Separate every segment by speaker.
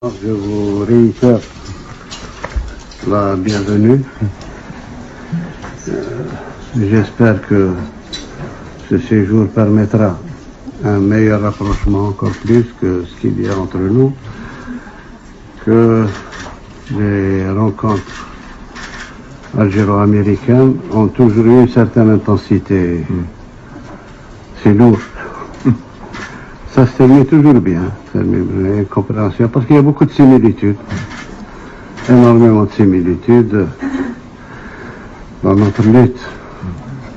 Speaker 1: Je vous réitère la bienvenue. J'espère que ce séjour permettra un meilleur rapprochement, encore plus que ce qu'il y a entre nous, que les rencontres algéro-américaines ont toujours eu une certaine intensité. C'est lourd. Ça se termine toujours bien, une compréhension, parce qu'il y a beaucoup de similitudes, énormément de similitudes dans notre lutte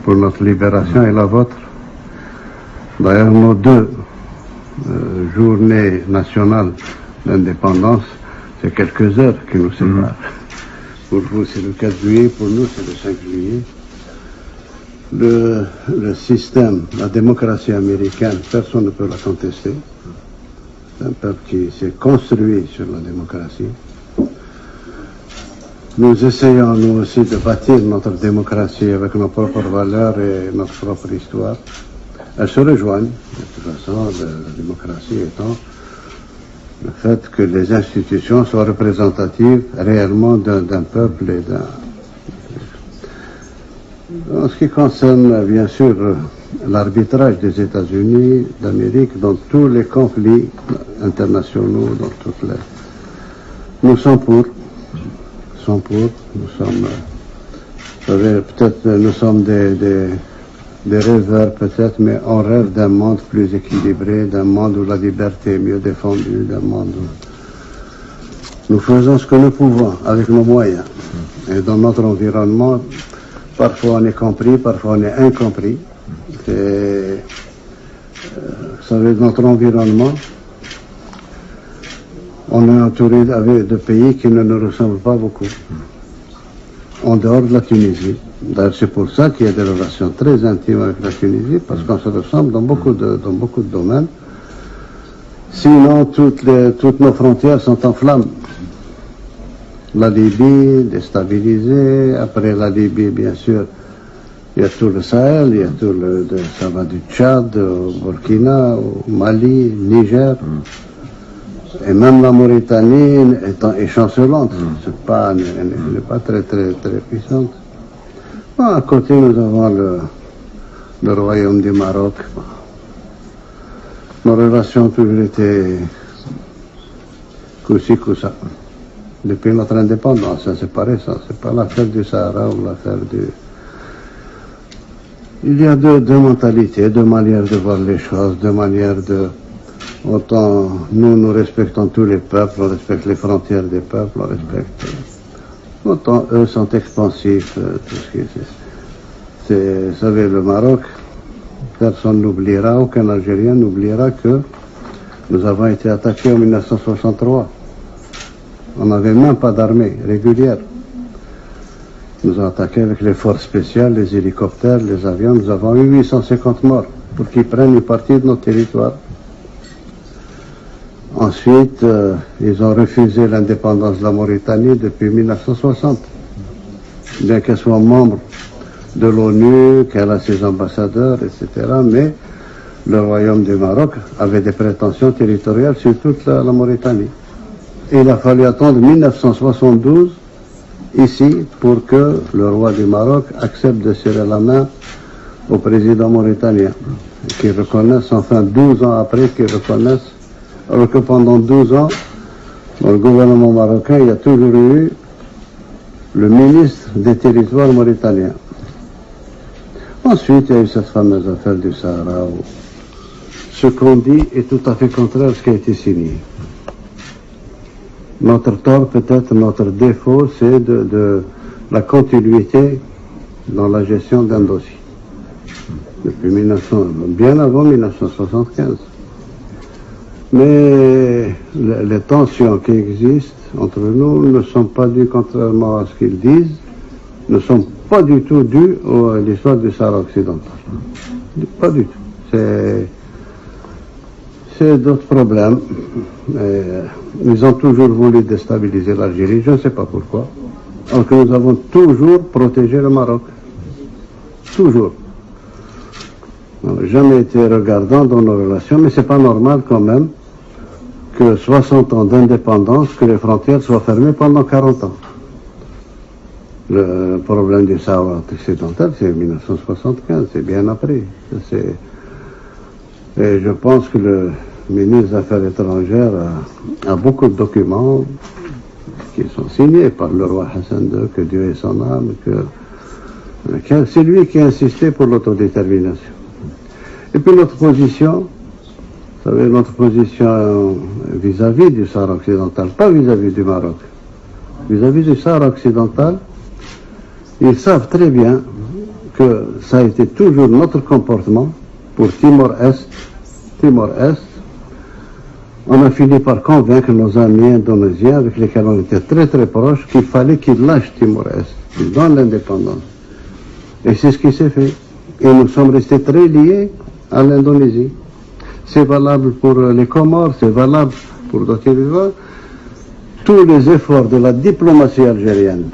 Speaker 1: pour notre libération et la vôtre. D'ailleurs, nos deux journées nationales d'indépendance, c'est quelques heures qui nous séparent. Pour vous, c'est le 4 juillet, pour nous, c'est le 5 juillet. Le système, la démocratie américaine, personne ne peut la contester. C'est un peuple qui s'est construit sur la démocratie. Nous essayons, nous aussi, de bâtir notre démocratie avec nos propres valeurs et notre propre histoire. Elles se rejoignent, de toute façon, la démocratie étant le fait que les institutions soient représentatives réellement d'un peuple et d'un... En ce qui concerne, bien sûr, l'arbitrage des États-Unis d'Amérique dans tous les conflits internationaux, dans toutes les... Nous sommes pour. Nous sommes, vous savez, peut-être nous sommes des rêveurs, peut-être, mais on rêve d'un monde plus équilibré, d'un monde où la liberté est mieux défendue, d'un monde où nous faisons ce que nous pouvons avec nos moyens. Et dans notre environnement, parfois on est compris, parfois on est incompris. Vous savez, notre environnement, on est entouré de pays qui ne nous ressemblent pas beaucoup, en dehors de la Tunisie. D'ailleurs, c'est pour ça qu'il y a des relations très intimes avec la Tunisie, parce qu'on se ressemble dans beaucoup de domaines. Sinon, toutes nos frontières sont en flammes. La Libye, déstabilisée. Après la Libye, bien sûr, il y a tout le Sahel, il y a tout ça va du Tchad au Burkina, au Mali, Niger. Et même la Mauritanie est chancelante. Elle n'est pas très puissante. Bon, à côté, nous avons le royaume du Maroc. Nos relations ont toujours été coup-ci, coup-ça. Depuis notre indépendance, c'est pas récent, c'est pas l'affaire du Sahara ou l'affaire du... Il y a deux mentalités, deux manières de voir les choses, deux manières de... Autant nous respectons tous les peuples, on respecte les frontières des peuples, on respecte... Autant eux sont expansifs, tout ce qui c'est... Vous savez, le Maroc, personne n'oubliera, aucun Algérien n'oubliera que nous avons été attaqués en 1963. On n'avait même pas d'armée régulière. Nous avons attaqué avec les forces spéciales, les hélicoptères, les avions. Nous avons eu 850 morts pour qu'ils prennent une partie de notre territoire. Ensuite, ils ont refusé l'indépendance de la Mauritanie depuis 1960. Bien qu'elle soit membre de l'ONU, qu'elle a ses ambassadeurs, etc. Mais le royaume du Maroc avait des prétentions territoriales sur toute la Mauritanie. Il a fallu attendre 1972, ici, pour que le roi du Maroc accepte de serrer la main au président mauritanien. Qu'il reconnaisse, enfin 12 ans après, qu'il reconnaisse, alors que pendant 12 ans, dans le gouvernement marocain, il y a toujours eu le ministre des territoires mauritaniens. Ensuite, il y a eu cette fameuse affaire du Sahara, où ce qu'on dit est tout à fait contraire à ce qui a été signé. Notre tort, peut-être notre défaut, c'est de la continuité dans la gestion d'un dossier. Depuis bien avant 1975. Mais les tensions qui existent entre nous ne sont pas dues, contrairement à ce qu'ils disent, ne sont pas du tout dues à l'histoire du Sahara occidental. Pas du tout. C'est d'autres problèmes. Ils ont toujours voulu déstabiliser l'Algérie, je ne sais pas pourquoi. Alors que nous avons toujours protégé le Maroc. Toujours. On n'a jamais été regardant dans nos relations, mais c'est pas normal quand même que 60 ans d'indépendance, que les frontières soient fermées pendant 40 ans. Le problème du Sahara occidental, c'est 1975, c'est bien après. Et je pense que le ministre des Affaires étrangères a beaucoup de documents qui sont signés par le roi Hassan II, que Dieu ait son âme, c'est lui qui a insisté pour l'autodétermination. Et puis notre position, vous savez, notre position vis-à-vis du Sahara occidental, pas vis-à-vis du Maroc, vis-à-vis du Sahara occidental, ils savent très bien que ça a été toujours notre comportement pour Timor-Est. Timor-Est, on a fini par convaincre nos amis indonésiens avec lesquels on était très très proches qu'il fallait qu'ils lâchent Timor-Est, qu'ils donnent l'indépendance. Et c'est ce qui s'est fait. Et nous sommes restés très liés à l'Indonésie. C'est valable pour les Comores, c'est valable pour d'autres territoires. Tous les efforts de la diplomatie algérienne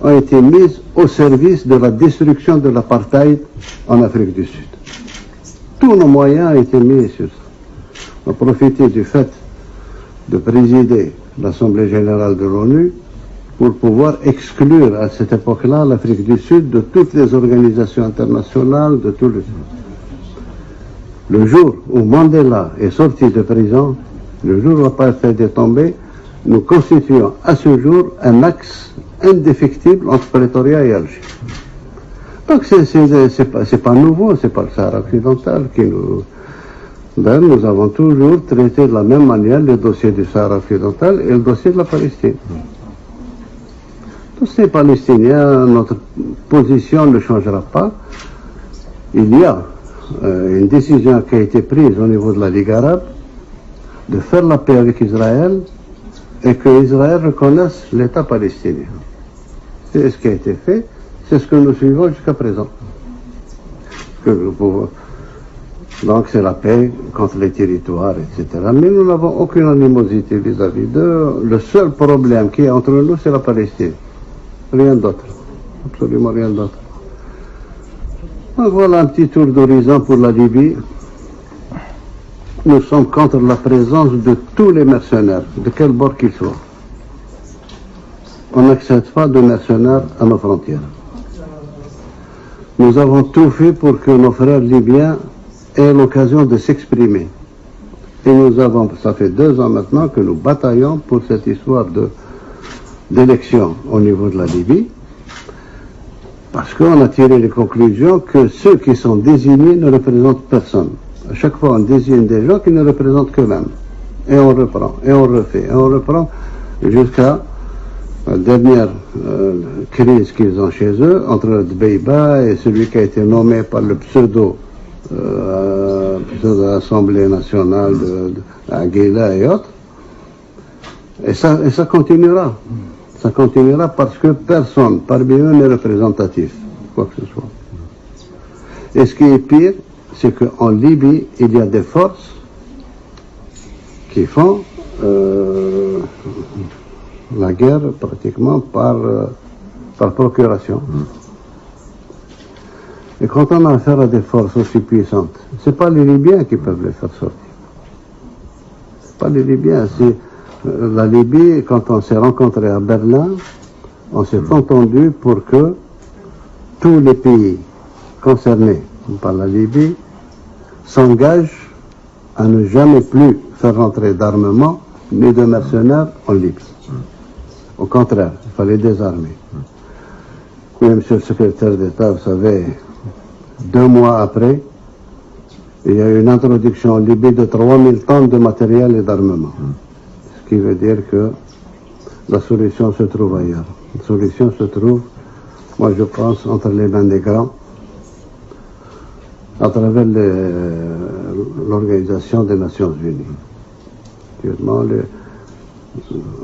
Speaker 1: ont été mis au service de la destruction de l'apartheid en Afrique du Sud. Tous nos moyens ont été mis sur ça. On a profité du fait de présider l'Assemblée générale de l'ONU pour pouvoir exclure à cette époque-là l'Afrique du Sud de toutes les organisations internationales, de tout le jour où Mandela est sorti de prison, le jour où l'apartheid est tombé, nous constituons à ce jour un axe indéfectible entre Pretoria et Alger. Donc c'est pas nouveau, c'est pas le Sahara occidental qui nous... Ben, nous avons toujours traité de la même manière le dossier du Sahara occidental et le dossier de la Palestine. Tous ces Palestiniens, notre position ne changera pas. Il y a une décision qui a été prise au niveau de la Ligue arabe de faire la paix avec Israël et que Israël reconnaisse l'État palestinien. C'est ce qui a été fait, c'est ce que nous suivons jusqu'à présent. Donc c'est la paix contre les territoires, etc. Mais nous n'avons aucune animosité vis-à-vis d'eux. Le seul problème qui est entre nous, c'est la Palestine. Rien d'autre. Absolument rien d'autre. Donc voilà un petit tour d'horizon pour la Libye. Nous sommes contre la présence de tous les mercenaires, de quel bord qu'ils soient. On n'accepte pas de mercenaires à nos frontières. Nous avons tout fait pour que nos frères libyens aient l'occasion de s'exprimer. Et nous avons, ça fait 2 ans maintenant que nous bataillons pour cette histoire d'élection au niveau de la Libye, parce qu'on a tiré les conclusions que ceux qui sont désignés ne représentent personne. À chaque fois, on désigne des gens qui ne représentent qu'eux-mêmes. Et on reprend, et on refait, et on reprend jusqu'à la dernière crise qu'ils ont chez eux, entre Dbeiba et celui qui a été nommé par le pseudo-Assemblée nationale d'Aguila et autres. Et ça continuera. Ça continuera parce que personne parmi eux n'est représentatif, quoi que ce soit. Et ce qui est pire, c'est qu'en Libye, il y a des forces qui font la guerre pratiquement par procuration. Et quand on a affaire à des forces aussi puissantes, ce n'est pas les Libyens qui peuvent les faire sortir. C'est pas les Libyens. La Libye, quand on s'est rencontré à Berlin, on s'est entendu pour que tous les pays concernés par la Libye s'engagent à ne jamais plus faire rentrer d'armement ni de mercenaires en Libye. Au contraire, il fallait désarmer. Oui, monsieur le secrétaire d'État, vous savez, 2 mois après, il y a eu une introduction en Libye de 3000 tonnes de matériel et d'armement. Ce qui veut dire que la solution se trouve ailleurs. La solution se trouve, moi je pense, entre les mains des grands, à travers l'Organisation des Nations Unies.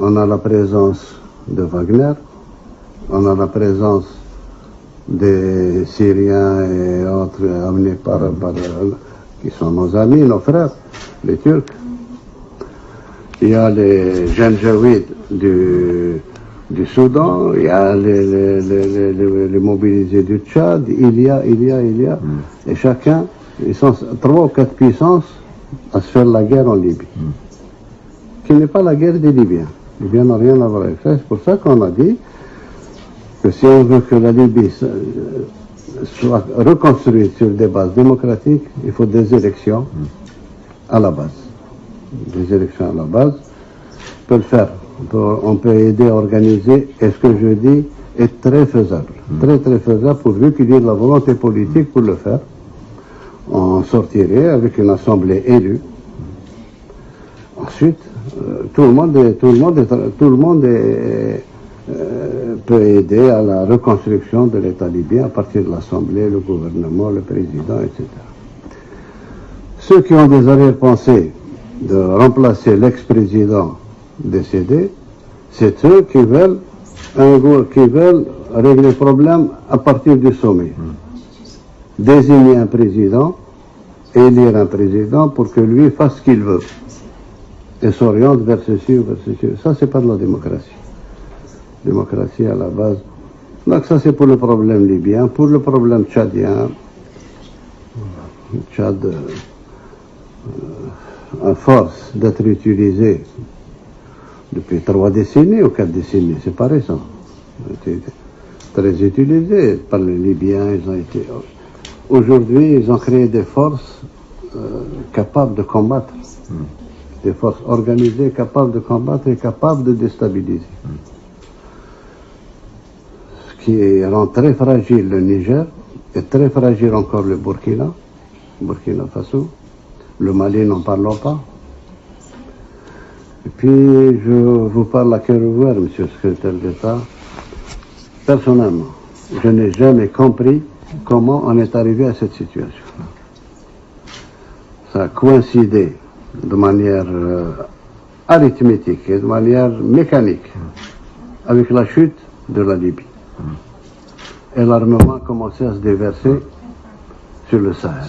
Speaker 1: On a la présence de Wagner, on a la présence des Syriens et autres amenés qui sont nos amis, nos frères, les Turcs. Il y a les Janjaouides du Soudan, il y a les mobilisés du Tchad, il y a. Et chacun, ils sont 3 ou 4 puissances à se faire la guerre en Libye. qui n'est pas la guerre des Libyens. Les Libyens n'ont rien à voir avec ça. C'est pour ça qu'on a dit que si on veut que la Libye soit reconstruite sur des bases démocratiques, il faut des élections à la base. Des élections à la base, on peut le faire. On peut aider à organiser, et ce que je dis est très faisable. Très très faisable pourvu qu'il y ait de la volonté politique pour le faire. On sortirait avec une assemblée élue. Ensuite, tout le monde peut aider à la reconstruction de l'État libyen à partir de l'Assemblée, le gouvernement, le président, etc. Ceux qui ont des arrière-pensées de remplacer l'ex-président décédé, c'est ceux qui veulent régler le problème à partir du sommet. Désigner un président, élire un président pour que lui fasse ce qu'il veut et s'oriente vers ceci ou vers ceci. Ça, c'est pas de la démocratie. Démocratie à la base. Donc ça, c'est pour le problème libyen. Pour le problème tchadien, Tchad, à force d'être utilisé depuis 3 décennies ou 4 décennies, c'est pas récent. Très utilisé par les Libyens. Aujourd'hui, ils ont créé des forces capables de combattre. Des forces organisées capables de combattre et capables de déstabiliser. Ce qui rend très fragile le Niger et très fragile encore le Burkina Faso. Le Mali, n'en parlons pas. Et puis, je vous parle à cœur ouvert, monsieur le secrétaire d'État. Personnellement, je n'ai jamais compris comment on est arrivé à cette situation. Ça a coïncidé de manière arithmétique et de manière mécanique avec la chute de la Libye. Et l'armement a commencé à se déverser sur le Sahel.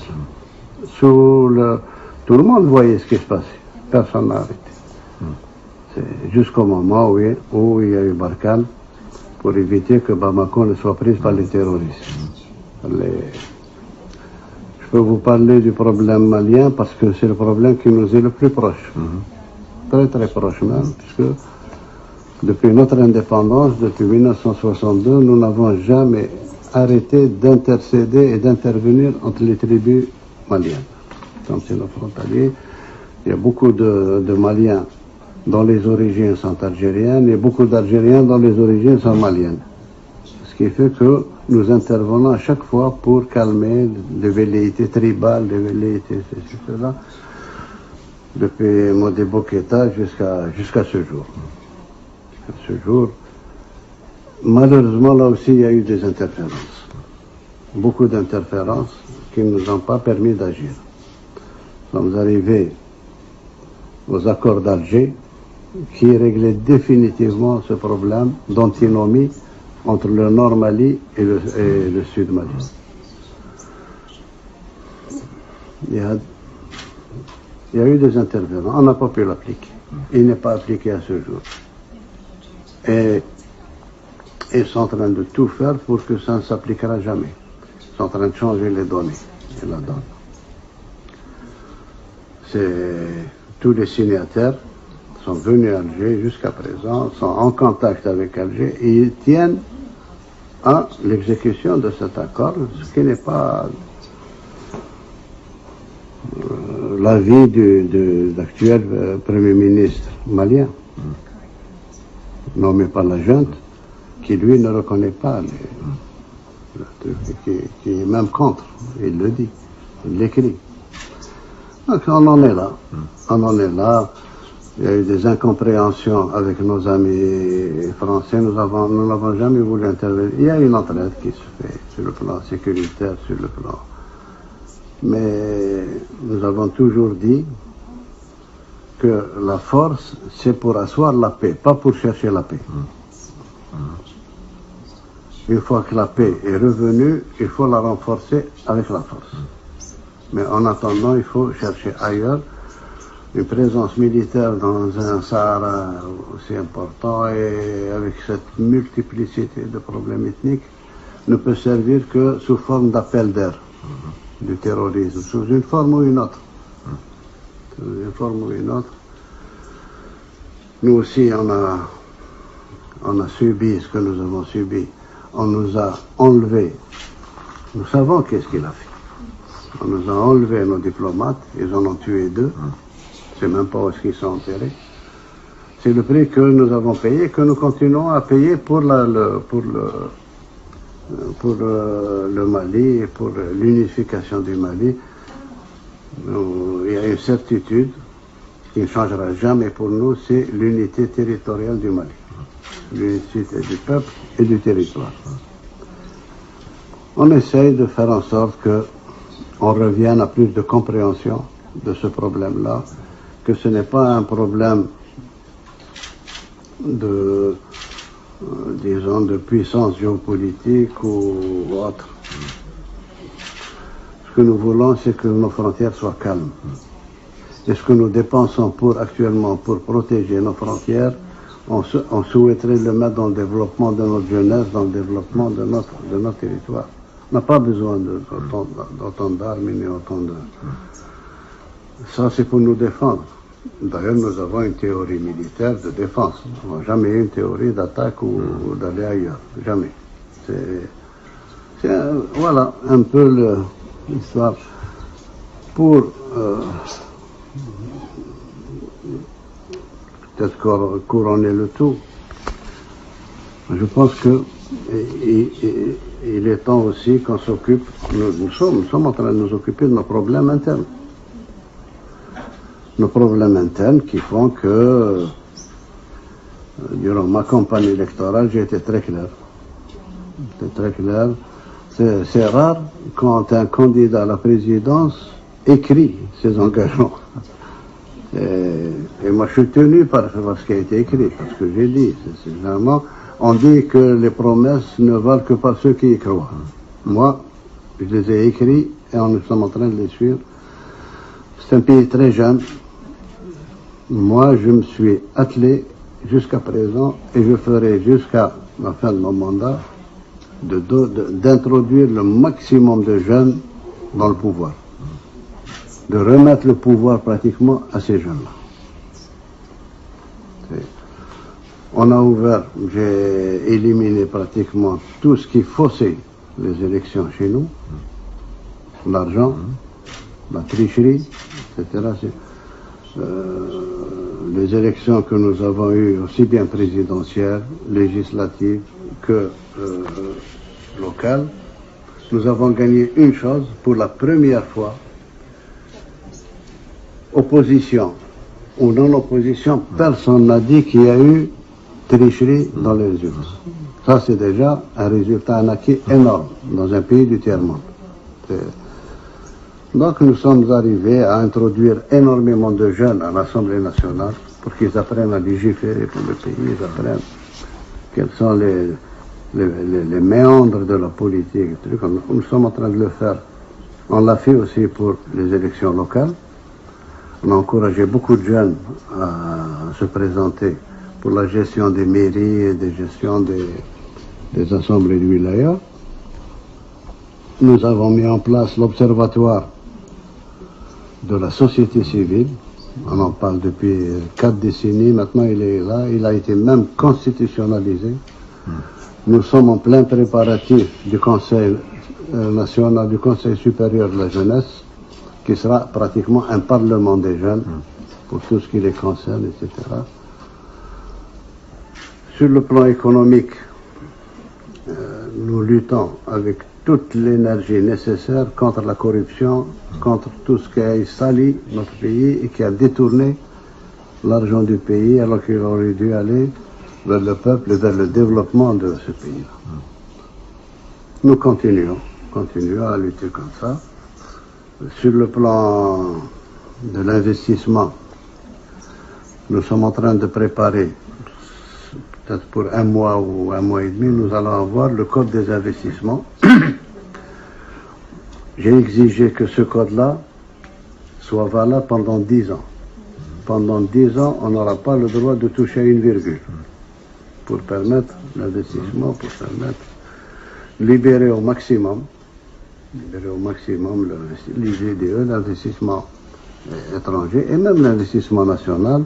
Speaker 1: Tout le monde voyait ce qui se passait. Personne n'a arrêté. C'est jusqu'au moment où il y a eu Barkhane pour éviter que Bamako ne soit prise par les terroristes. Je peux vous parler du problème malien parce que c'est le problème qui nous est le plus proche. Très très proche même, puisque depuis notre indépendance, depuis 1962, nous n'avons jamais arrêté d'intercéder et d'intervenir entre les tribus maliennes. Comme c'est nos frontaliers, il y a beaucoup de Maliens dont les origines sont algériennes et beaucoup d'Algériens dont les origines sont maliennes. Ce qui fait que nous intervenons à chaque fois pour calmer les velléités tribales, les velléités ceci, cela, depuis Modibo Keïta jusqu'à ce jour. À ce jour, malheureusement, là aussi, il y a eu des interférences. Beaucoup d'interférences qui ne nous ont pas permis d'agir. Nous sommes arrivés aux accords d'Alger qui réglaient définitivement ce problème d'antinomie entre le nord Mali et le sud Mali. Il y a eu des intervenants, on n'a pas pu l'appliquer. Il n'est pas appliqué à ce jour. Et ils sont en train de tout faire pour que ça ne s'appliquera jamais. Ils sont en train de changer les données et la donne. Tous les signataires sont venus à Alger jusqu'à présent, sont en contact avec Alger et ils tiennent à l'exécution de cet accord, ce qui n'est pas l'avis de l'actuel Premier ministre malien, nommé par la junte, qui lui ne reconnaît pas, qui est même contre, il le dit, il l'écrit. Donc on en est là, il y a eu des incompréhensions avec nos amis français, nous n'avons jamais voulu intervenir. Il y a une entraide qui se fait sur le plan sécuritaire, sur le plan. Mais nous avons toujours dit que la force, c'est pour asseoir la paix, pas pour chercher la paix. Une fois que la paix est revenue, il faut la renforcer avec la force. Mais en attendant, il faut chercher ailleurs. Une présence militaire dans un Sahara aussi important et avec cette multiplicité de problèmes ethniques ne peut servir que sous forme d'appel d'air du terrorisme, sous une forme ou une autre. Sous une forme ou une autre. Nous aussi, on a subi ce que nous avons subi. On nous a enlevé. Nous savons qu'est-ce qu'il a fait. On nous a enlevé nos diplomates. Ils en ont tué 2. Je ne sais même pas où est-ce qu'ils sont enterrés. C'est le prix que nous avons payé, que nous continuons à payer pour le Mali et pour l'unification du Mali. Il y a une certitude qui ne changera jamais pour nous, c'est l'unité territoriale du Mali. L'unité du peuple et du territoire. On essaye de faire en sorte qu'on revienne à plus de compréhension de ce problème-là, que ce n'est pas un problème disons, de puissance géopolitique ou autre. Ce que nous voulons, c'est que nos frontières soient calmes. Et ce que nous dépensons actuellement pour protéger nos frontières, on souhaiterait le mettre dans le développement de notre jeunesse, dans le développement de notre territoire. On n'a pas besoin d'autant d'armes ni autant de... Ça, c'est pour nous défendre. D'ailleurs, nous avons une théorie militaire de défense. On n'a jamais eu une théorie d'attaque ou d'aller ailleurs. Jamais. Voilà un peu l'histoire. Pour peut-être couronner le tout, je pense que il est temps aussi qu'on s'occupe, nous sommes en train de nous occuper de nos problèmes internes. Nos problèmes internes qui font que, durant ma campagne électorale, j'ai été très clair. C'est rare quand un candidat à la présidence écrit ses engagements. Et moi, je suis tenu par ce qui a été écrit, parce que j'ai dit. Généralement, on dit que les promesses ne valent que par ceux qui y croient. Moi, je les ai écrits et nous sommes en train de les suivre. C'est un pays très jeune. Moi, je me suis attelé jusqu'à présent et je ferai jusqu'à la fin de mon mandat d'introduire le maximum de jeunes dans le pouvoir. De remettre le pouvoir pratiquement à ces jeunes-là. On a ouvert, j'ai éliminé pratiquement tout ce qui faussait les élections chez nous, l'argent, la tricherie, etc. Les élections que nous avons eues, aussi bien présidentielles, législatives que locales, nous avons gagné une chose, pour la première fois, opposition ou non-opposition, personne n'a dit qu'il y a eu tricherie dans les résultats. Ça, c'est déjà un résultat, un acquis énorme dans un pays du tiers-monde. Donc, nous sommes arrivés à introduire énormément de jeunes à l'Assemblée nationale pour qu'ils apprennent à légiférer pour le pays, ils apprennent quels sont les méandres de la politique. Nous sommes en train de le faire. On l'a fait aussi pour les élections locales. On a encouragé beaucoup de jeunes à se présenter pour la gestion des mairies et des gestions des assemblées de wilaya. Nous avons mis en place l'observatoire de la société civile. On en parle depuis 4 décennies. Maintenant, il est là. Il a été même constitutionnalisé. Nous sommes en plein préparatif du Conseil national, du Conseil supérieur de la jeunesse, qui sera pratiquement un parlement des jeunes pour tout ce qui les concerne, etc. Sur le plan économique, nous luttons avec toute l'énergie nécessaire contre la corruption, contre tout ce qui a sali notre pays et qui a détourné l'argent du pays alors qu'il aurait dû aller vers le peuple et vers le développement de ce pays-là. Nous continuons à lutter comme ça. Sur le plan de l'investissement, nous sommes en train de préparer, peut-être pour 1 mois ou 1 mois et demi, nous allons avoir le code des investissements. J'ai exigé que ce code-là soit valable pendant 10 ans. Pendant 10 ans, on n'aura pas le droit de toucher à une virgule pour permettre l'investissement, pour permettre libérer au maximum les IDE, l'investissement étranger et même l'investissement national.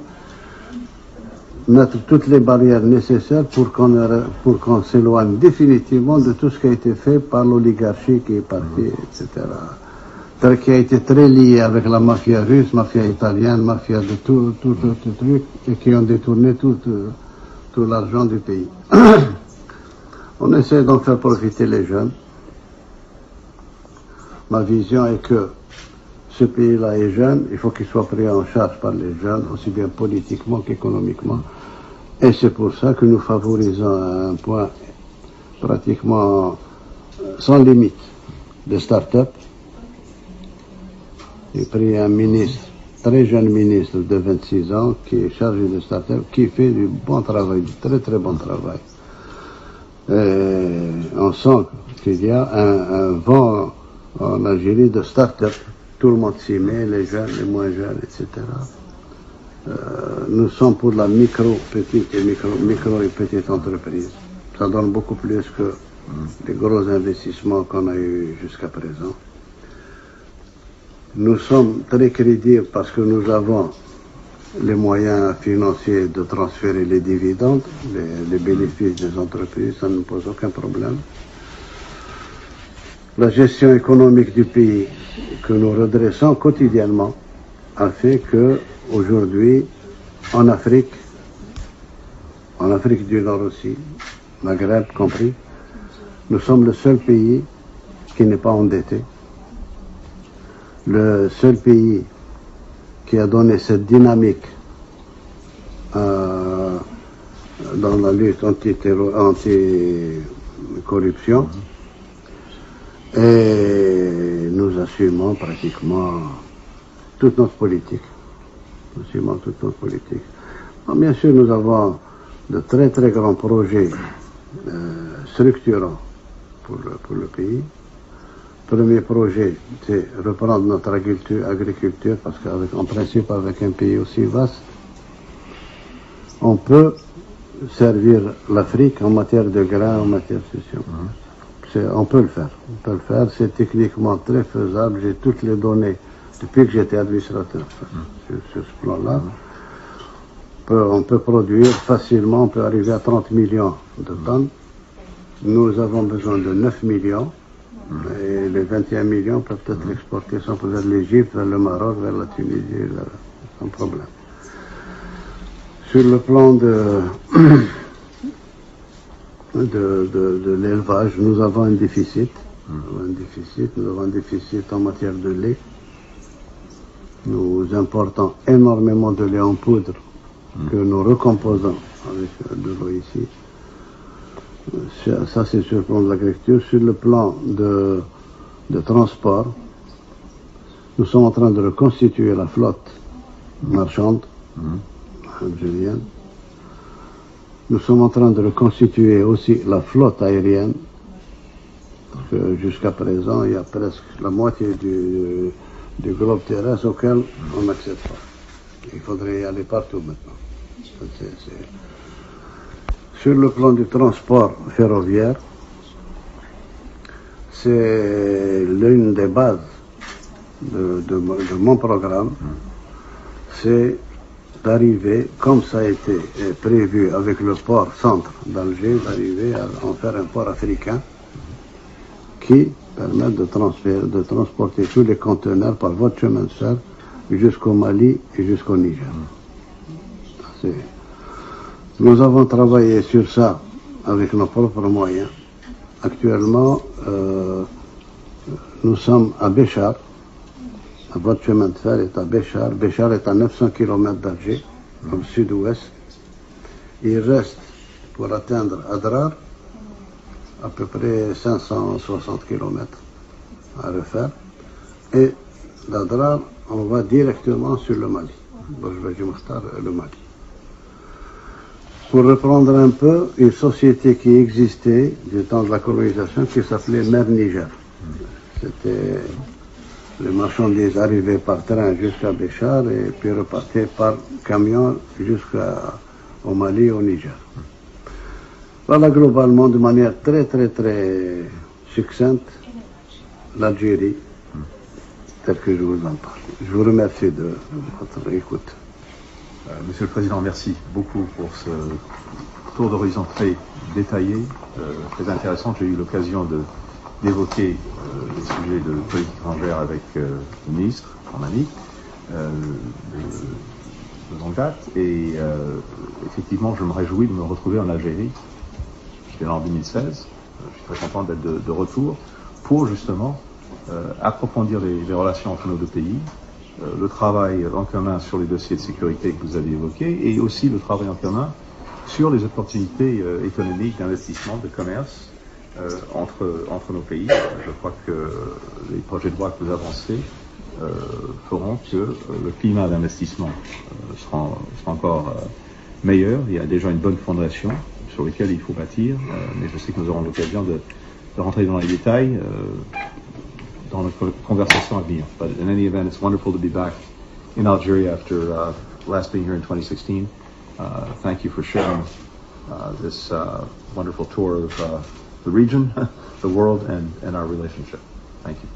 Speaker 1: mettre toutes les barrières nécessaires pour qu'on s'éloigne définitivement de tout ce qui a été fait par l'oligarchie qui est partie, etc. Qui a été très lié avec la mafia russe, mafia italienne, mafia de tout truc, et qui ont détourné tout l'argent du pays. On essaie d'en faire profiter les jeunes. Ma vision est que ce pays-là est jeune, il faut qu'il soit pris en charge par les jeunes, aussi bien politiquement qu'économiquement. Et c'est pour ça que nous favorisons un point pratiquement sans limite de start-up. J'ai pris un ministre, très jeune ministre de 26 ans, qui est chargé de start-up, qui fait du bon travail, du très très bon travail. Et on sent qu'il y a un vent en Algérie de start-up. Tout le monde s'y met, les jeunes, les moins jeunes, etc. Nous sommes pour la micro et petite entreprise. Ça donne beaucoup plus que les gros investissements qu'on a eu jusqu'à présent. Nous sommes très crédibles parce que nous avons les moyens financiers de transférer les dividendes, les bénéfices des entreprises, ça ne pose aucun problème. La gestion économique du pays que nous redressons quotidiennement a fait que aujourd'hui, en Afrique du Nord aussi, Maghreb compris, nous sommes le seul pays qui n'est pas endetté, le seul pays qui a donné cette dynamique dans la lutte anti-corruption. Et nous assumons pratiquement toute notre politique. Bon, bien sûr, nous avons de très très grands projets structurants pour le pays. Premier projet, c'est reprendre notre agriculture, parce qu'en principe, avec un pays aussi vaste, on peut servir l'Afrique en matière de grains, en matière de session. On peut le faire, c'est techniquement très faisable, j'ai toutes les données depuis que j'étais administrateur sur ce plan-là. On peut produire facilement, on peut arriver à 30 millions de tonnes. Nous avons besoin de 9 millions et les 21 millions peuvent être exportés vers l'Égypte, vers le Maroc, vers la Tunisie, sans problème. Sur le plan de l'élevage, nous avons un déficit. Nous avons un déficit en matière de lait. Nous importons énormément de lait en poudre que nous recomposons avec de l'eau ici. Ça, c'est sur le plan de l'agriculture. Sur le plan de transport, nous sommes en train de reconstituer la flotte marchande algérienne. Nous sommes en train de reconstituer aussi la flotte aérienne, parce que jusqu'à présent, il y a presque la moitié du globe terrestre auquel on n'accède pas. Il faudrait y aller partout maintenant. Sur le plan du transport ferroviaire, c'est l'une des bases de mon programme, c'est d'arriver, comme ça a été prévu avec le port centre d'Alger, d'arriver à en faire un port africain qui permet de transporter tous les conteneurs par voie de chemin de fer jusqu'au Mali et jusqu'au Niger. Nous avons travaillé sur ça avec nos propres moyens. Actuellement, nous sommes à Béchar. La voie de chemin de fer est à Béchar. Béchar est à 900 km d'Alger, au sud-ouest. Il reste, pour atteindre Adrar, à peu près 560 km à refaire. Et d'Adrar, on va directement sur le Mali. Le Mali. Pour reprendre un peu, une société qui existait du temps de la colonisation qui s'appelait Mer Niger. C'était les marchandises arrivaient par train jusqu'à Béchar et puis repartaient par camion jusqu'au Mali et au Niger. Voilà globalement, de manière très très très succincte, l'Algérie, telle que je vous en parle. Je vous remercie de votre écoute.
Speaker 2: Monsieur le Président, merci beaucoup pour ce tour d'horizon très détaillé, très intéressant. J'ai eu l'occasion d'évoquer les sujets de politique étrangère avec le ministre, mon ami, de longue date. Et effectivement, je me réjouis de me retrouver en Algérie. J'étais là en 2016. Je suis très content d'être de retour pour justement approfondir les relations entre nos deux pays, le travail en commun sur les dossiers de sécurité que vous avez évoqués et aussi le travail en commun sur les opportunités économiques, d'investissement, de commerce entre nos pays. Je crois que les projets de loi que vous avancez feront que le climat d'investissement sera encore meilleur. Il y a déjà une bonne fondation sur laquelle il faut bâtir, mais je sais que nous aurons l'occasion de rentrer dans les détails dans notre conversation à venir. But in any event, it's wonderful to be back in Algeria after last being here in 2016. Thank you for sharing this wonderful tour of the region, the world, and our relationship. Thank you.